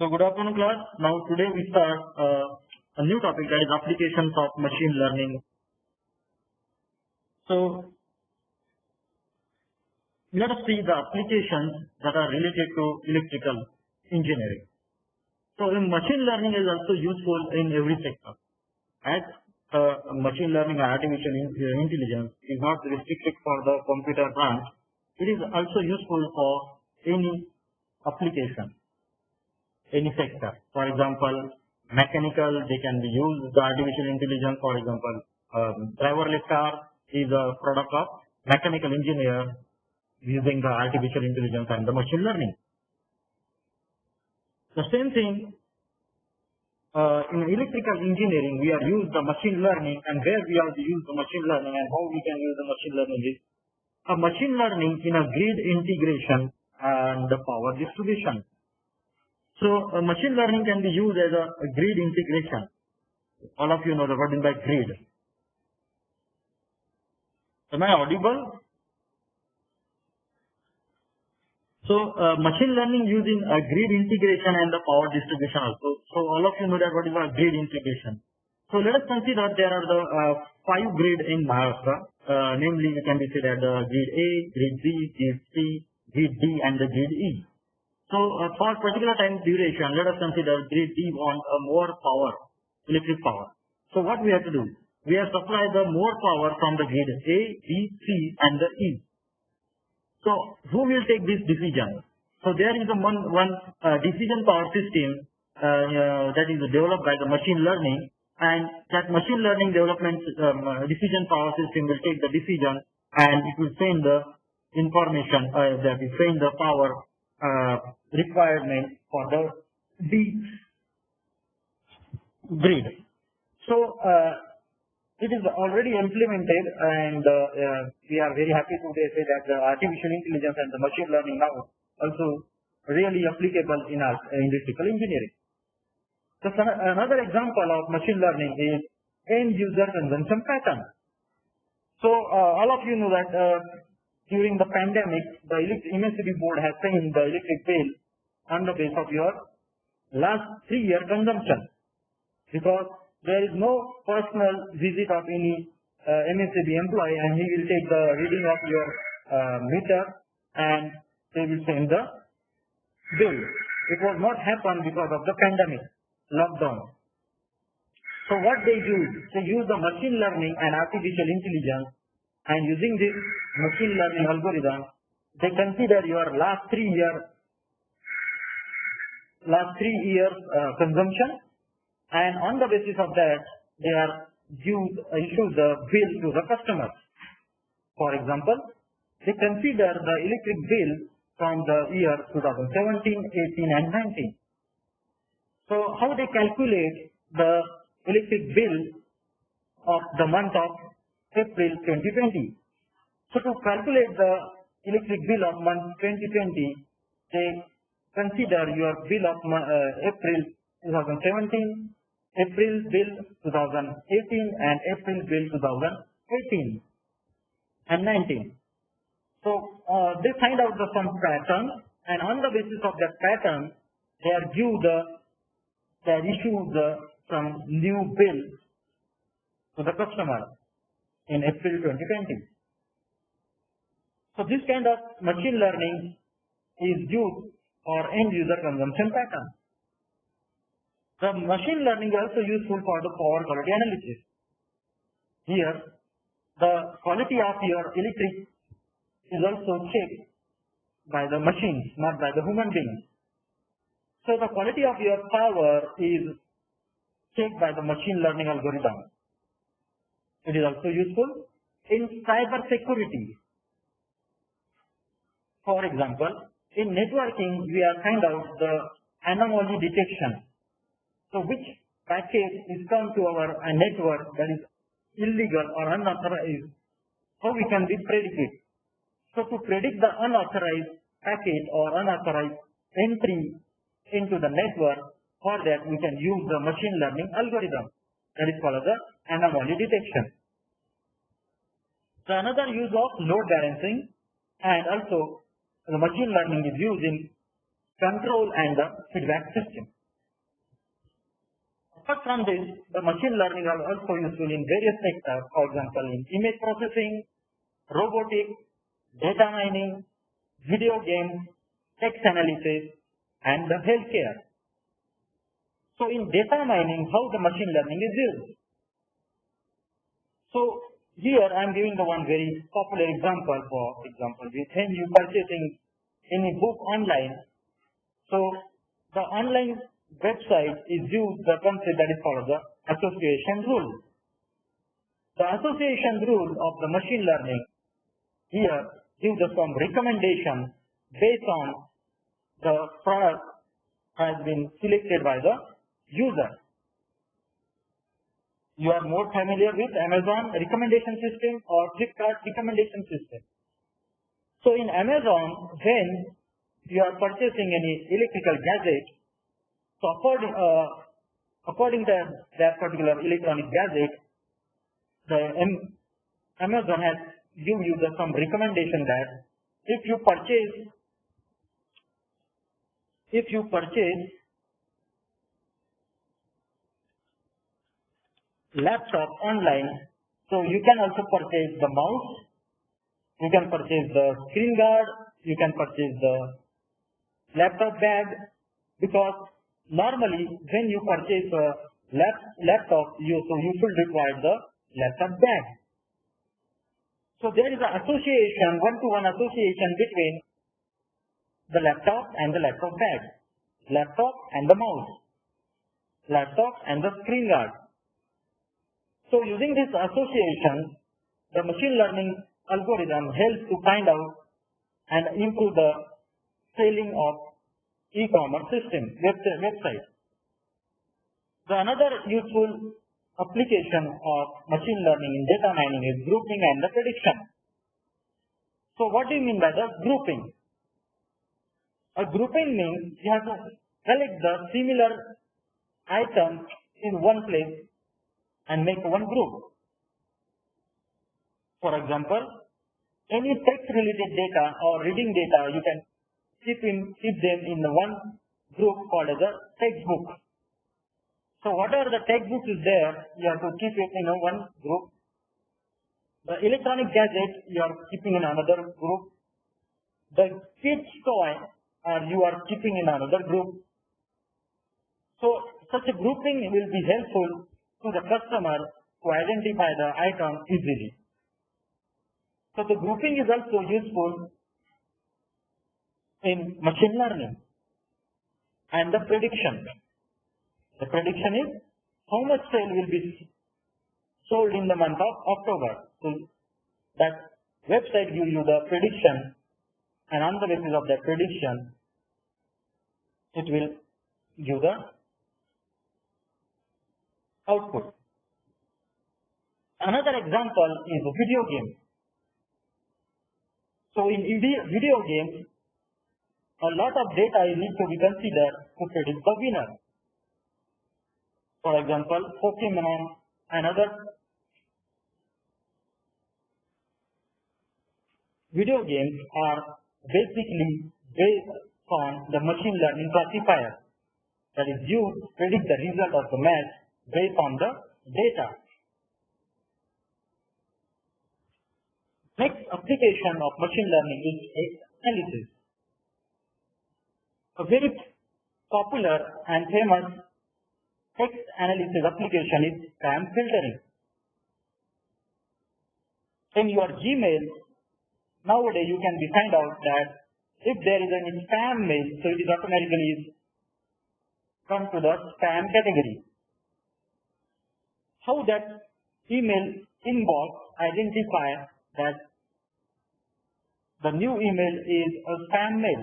So good afternoon class. Now today we start a new topic, that is applications of machine learning. So let us see the applications that are related to electrical engineering. So machine learning is also useful in every sector. As machine learning and artificial intelligence is not restricted for the computer branch, it is also useful for any application, any sector. For example, mechanical, they can be used the artificial intelligence. For example, driverless car is a product of mechanical engineer using the artificial intelligence and the machine learning. The same thing in electrical engineering, we are used the machine learning, and where we have to use the machine learning and how we can use the machine learning is a machine learning in a grid integration and the power distribution. So machine learning can be used as a grid integration. All of you know the word in that grid. Am I audible? So machine learning using a grid integration and the power distribution also. So all of you know that what is a grid integration. So let us consider there are the 5 grid in Maharashtra. Namely, we can be said that the grid A, grid B, grid C, grid D, and the grid E. So for particular time duration, let us consider grid D want more power, electric power. So what we have to do? We have to supply the more power from the grid A, B, C, and the E. So who will take this decision? So there is one decision power system that is developed by the machine learning, and that machine learning development decision power system will take the decision, and it will send the information that is send the power requirement for the grid. So it is already implemented, and we are very happy to say that the artificial intelligence and the machine learning now also really applicable in our electrical engineering. So another example of machine learning is end user consumption pattern. So all of you know that during the pandemic, the MSCB board has changed the electric bill on the basis of your last 3-year consumption, because there is no personal visit of any MSCB employee, and he will take the reading of your meter and they will send the bill. It was not happen because of the pandemic lockdown. So what they use the machine learning and artificial intelligence, and using this machine learning algorithm, they consider your last 3 years consumption, and on the basis of that, they are issue the bill to the customer. For example, they consider the electric bill from the year 2017, 18, and 19. So how they calculate the electric bill of the month of April 2020? So to calculate the electric bill of month 2020, they consider your bill of April 2017, April bill 2018, and April bill 2018 and 19. So they find out some pattern, and on the basis of that pattern, they issue some new bill to the customer in April 2020. So this kind of machine learning is used for end user consumption pattern. The machine learning is also useful for the power quality analysis. Here, the quality of your electric is also checked by the machines, not by the human beings. So the quality of your power is checked by the machine learning algorithm. It is also useful in cyber security. For example, in networking, we are find out the anomaly detection. So which packet is come to our network that is illegal or unauthorized, how we can predict it. So to predict the unauthorized packet or unauthorized entry into the network, for that we can use the machine learning algorithm that is called the anomaly detection. So another use of load balancing, and also the machine learning is used in control and the feedback system. Apart from this, the machine learning are also useful in various sectors, for example, in image processing, robotics, data mining, video games, text analysis, and the healthcare. So in data mining, how the machine learning is used? So here I am giving the one very popular example. For example, when you purchasing any book online, so the online website is used the concept that is called the association rule. The association rule of the machine learning here gives us some recommendation based on the product has been selected by the user. You are more familiar with Amazon recommendation system or Flipkart recommendation system. So in Amazon, when you are purchasing any electrical gadget, so according to that particular electronic gadget, the Amazon has given you some recommendation that if you purchase laptop online, so you can also purchase the mouse, you can purchase the screen guard, you can purchase the laptop bag, because normally when you purchase a laptop, you should require the laptop bag. So there is an association, one-to-one association between the laptop and the laptop bag, laptop and the mouse, laptop and the screen guard. So using this association, the machine learning algorithm helps to find out and improve the selling of e-commerce system, website. The another useful application of machine learning in data mining is grouping and the prediction. So what do you mean by the grouping? A grouping means you have to collect the similar items in one place and make one group. For example, any text related data or reading data, you can keep them in the one group called as a textbook. So whatever the textbook is there, you have to keep it in one group. The electronic gadget, you are keeping in another group. The kids toy, you are keeping in another group. So such a grouping will be helpful to the customer to identify the item easily. So the grouping is also useful in machine learning. And the prediction. The prediction is how much sale will be sold in the month of October. So that website gives you the prediction, and on the basis of that prediction, it will give the output. Another example is a video game. So in video games, a lot of data needs to be considered to predict the winner. For example, Pokemon and other video games are basically based on the machine learning classifier that is used to predict the result of the match based on the data. Next application of machine learning is text analysis. A very popular and famous text analysis application is spam filtering. In your Gmail, nowadays you can find out that if there is any spam mail, so it is automatically come to the spam category. How that email inbox identifies that the new email is a spam mail.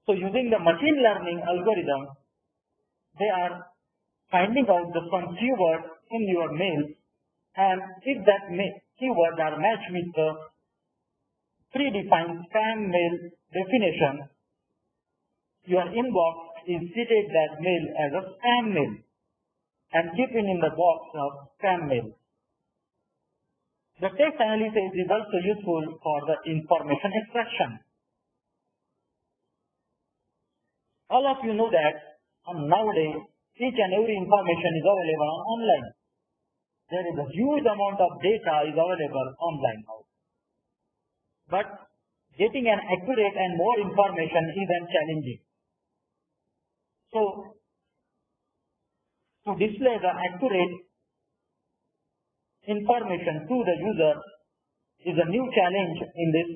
So using the machine learning algorithm, they are finding out the some keyword in your mail, and if that keyword are matched with the predefined spam mail definition, your inbox is treated that mail as a spam mail and keeping in the box of spam mail. The text analysis is also useful for the information extraction. All of you know that nowadays each and every information is available online. There is a huge amount of data is available online now. But getting an accurate and more information is challenging. So, to display the accurate information to the user is a new challenge in this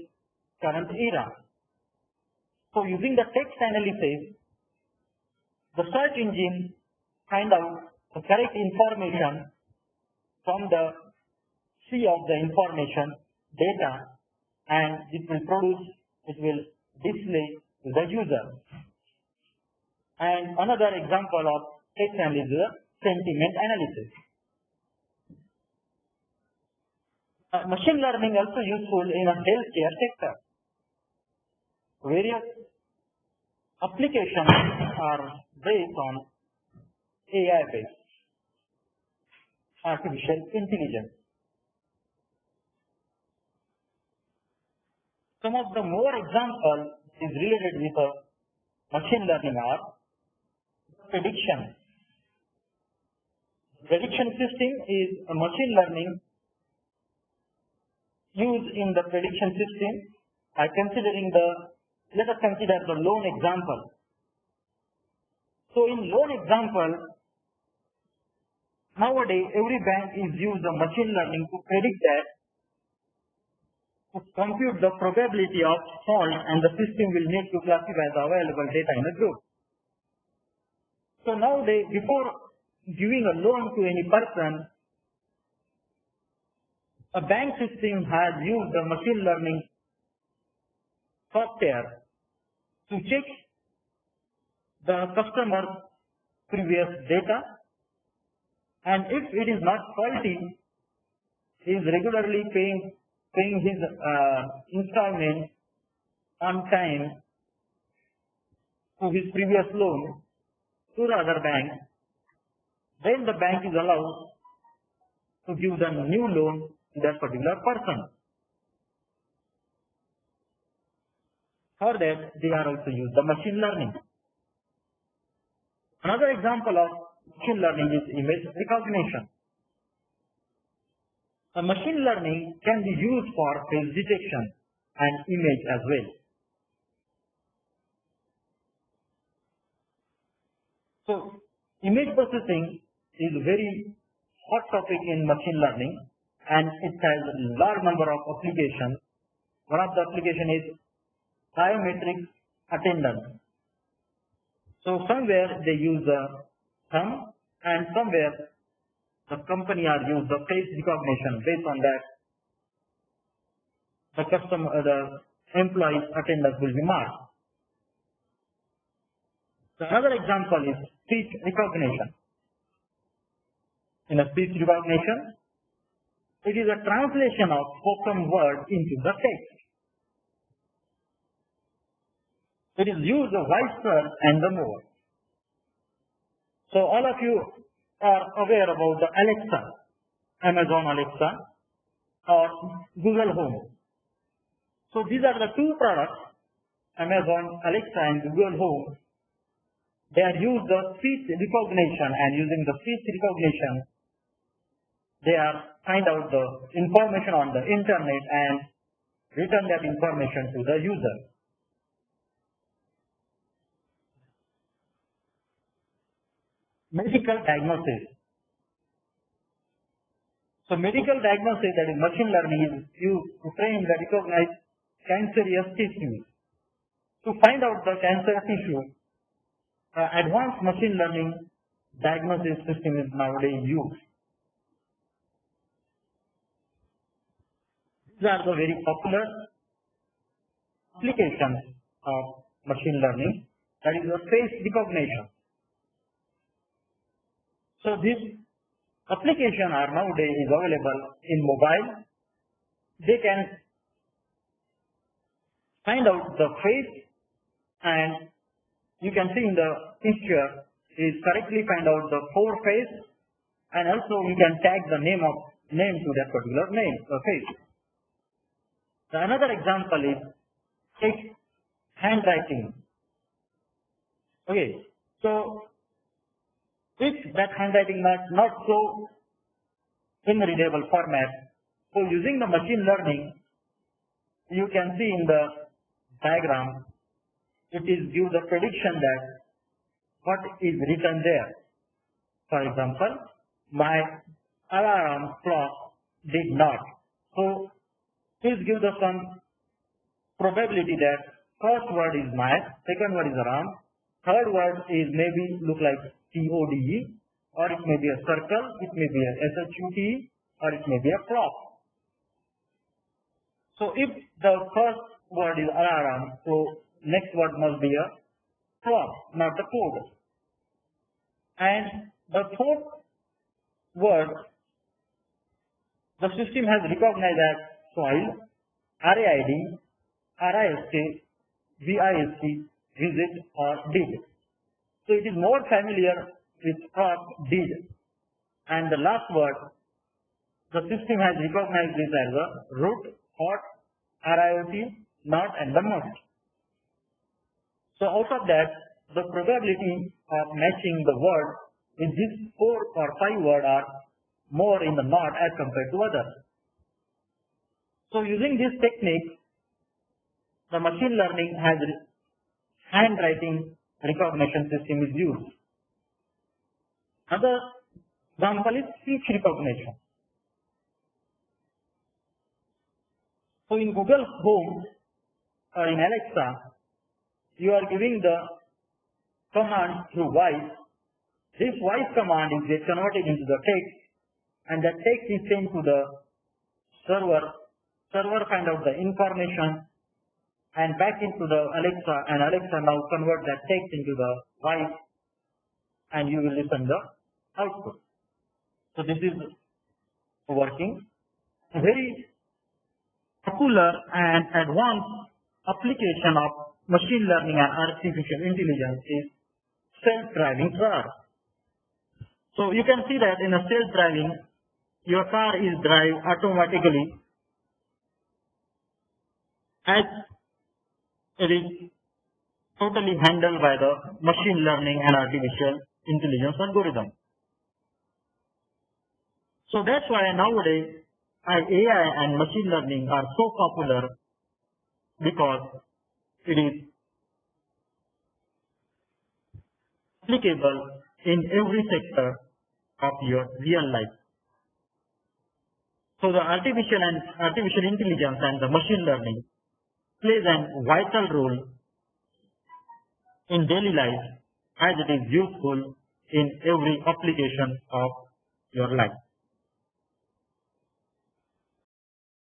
current era. So, using the text analysis, the search engine find out the correct information from the sea of the information data, and it will display to the user. And another example of text analysis is sentiment analysis. Machine learning also useful in a healthcare sector. Various applications are based on AI-based artificial intelligence. Some of the more examples is related with machine learning are prediction. Prediction system is a machine learning used in the prediction system. Let us consider the loan example. So in loan example, nowadays every bank is using the machine learning to predict that, to compute the probability of fault, and the system will need to classify the available data in a group. So nowadays, before giving a loan to any person, a bank system has used the machine learning software to check the customer's previous data, and if it is not faulty, he is regularly paying his installment on time to his previous loan to the other bank, then the bank is allowed to give the new loan to that particular person. For that, they are also used the machine learning. Another example of machine learning is image recognition. A machine learning can be used for face detection and image as well. So, image processing is a very hot topic in machine learning, and it has a large number of applications. One of the applications is biometric attendance. So somewhere they use the thumb, and somewhere the company are use the face recognition. Based on that, the employee's attendance will be marked. So another example is speech recognition. In a speech recognition, it is a translation of spoken word into the text. It is used the voice search and the more. So all of you are aware about the Alexa, Amazon Alexa or Google Home. So these are the two products, Amazon Alexa and Google Home. They are used the speech recognition, and using the speech recognition, they are find out the information on the internet and return that information to the user. Medical diagnosis. So medical diagnosis, that is machine learning, is used to train the recognize cancerous tissue. To find out the cancer tissue, advanced machine learning diagnosis system is nowadays used. These are the very popular applications of machine learning, that is the face recognition. So these applications are nowadays available in mobile. They can find out the face, and you can see in the picture is correctly find out the four face, and also you can tag the name to that particular name, the face. So another example is text handwriting. Okay, so if that handwriting is not so in readable format, so using the machine learning, you can see in the diagram, it is give the prediction that what is written there. For example, my alarm clock did not. So please give the some probability that first word is math, second word is alarm, third word is maybe look like CODE, or it may be a circle, it may be a SHUT, or it may be a clock. So if the first word is alarm, so next word must be a clock, not the code. And the fourth word, the system has recognized as soil, RAID, RISK, VISC, visit, or did. So it is more familiar with clock, did. And the last word, the system has recognized this as a root, hot, RIOT, not, and the must. So out of that, the probability of matching the word with these 4 or 5 words are more in the not as compared to others. So using this technique, the machine learning has handwriting recognition system is used. Another example is speech recognition. So in Google Home or in Alexa, you are giving the command through voice. This voice command is get converted into the text, and that text is sent to the server. Server find out the information and back into the Alexa, and Alexa now convert that text into the voice, and you will listen the output. So this is working. A very popular and advanced application of machine learning and artificial intelligence is self-driving car. So you can see that in a self-driving, your car is drive automatically as it is totally handled by the machine learning and artificial intelligence algorithm. So that's why nowadays AI and machine learning are so popular, because it is applicable in every sector of your real life. So the artificial intelligence and the machine learning plays a vital role in daily life, as it is useful in every application of your life.